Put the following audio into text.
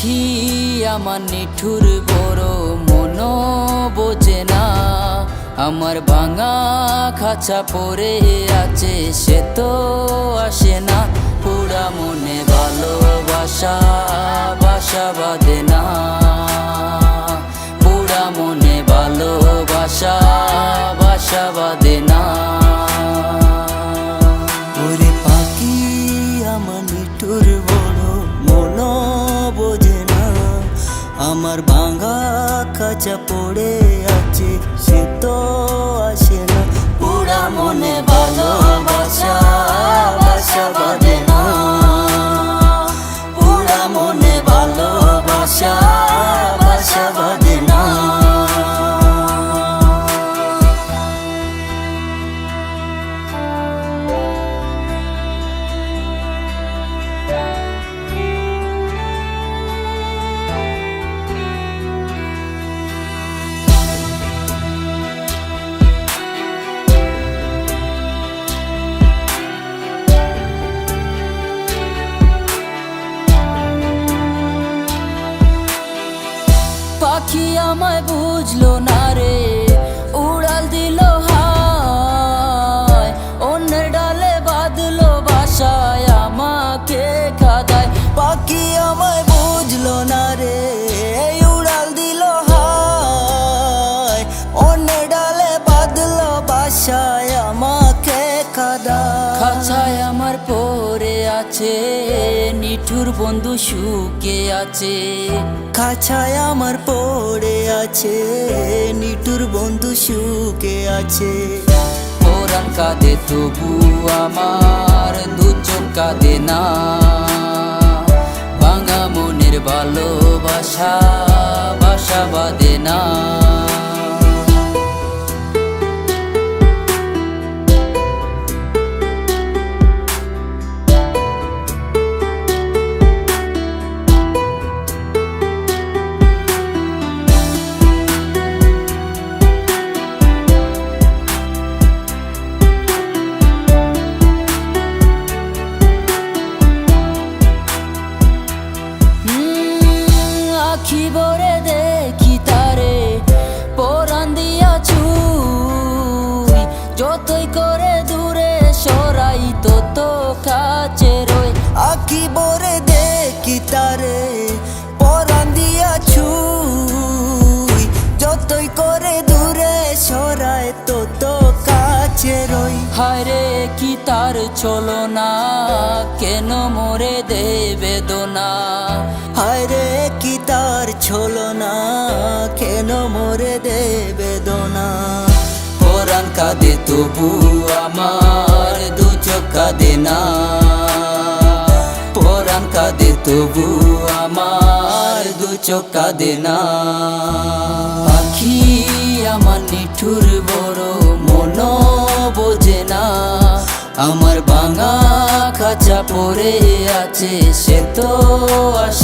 পাখি আমার নিঠুর বড় মন বোঝে না, আমার ভাঙা খাঁচা পড়ে আছে সে তো আসে না। পুরা মনে ভালোবাসা বাসা বাঁধে না, পুরা মনে ভালোবাসা বাসা বাঁধে না। ওরে পাখি আমার নিঠুর বড় মন বোঝে না, আমার ভাঙা খাঁচা পড়ে আছে সে তো আসে না। পুরা মনে ভালোবাসা বাসা বাঁধে না, পুরা মনে ভালোবাসা বাসা বাঁধে না। পাখি আমায় বুঝলো না রে, উড়াল দিল হায়, অন্যের ডালে বাঁধলো বাসায় আমাকে খাদায়। পাখি আমায় বুঝলো না রে, উড়াল দিল হায়, অন্য ডালে বাঁধলো বাসায় আমাকে কাদায়। খাঁচায় আমার পড়ে আছে নিঠুর বন্ধু সুখে আছে, খাঁচায় আমার পড়ে আছে নিঠুর বন্ধু সুখে আছে। পরাণ কাঁদে তবু আমার দু চোখ কাঁদে না, ভাঙা মনের ভালোবাসা বাসা বাঁধে না। আখি ভরে দেখি তারে পরাণ দিয়া ছুঁই, যতই করে দূরে সরাই তত কাছে রই। আখি ভরে দেখি তারে পরাণ দিয়া ছুঁই, যতই করে দূরে সরায় তত কাছে রই। হায় রে কি তার চলো না, কেন মোরে দে বেদনা। হায় রে কি তার ছলো না, কেন মোরে দে বেদনা। পরাণ কাঁদে তবু আমার দু চোখ কাঁদে না, পরাণ কাঁদে তবু আমার দু চোখ কাঁদে না। পাখি আমার নিঠুর বড় মন বোঝে না, আমার ভাঙা খাঁচা পড়ে আছে সে তো আসে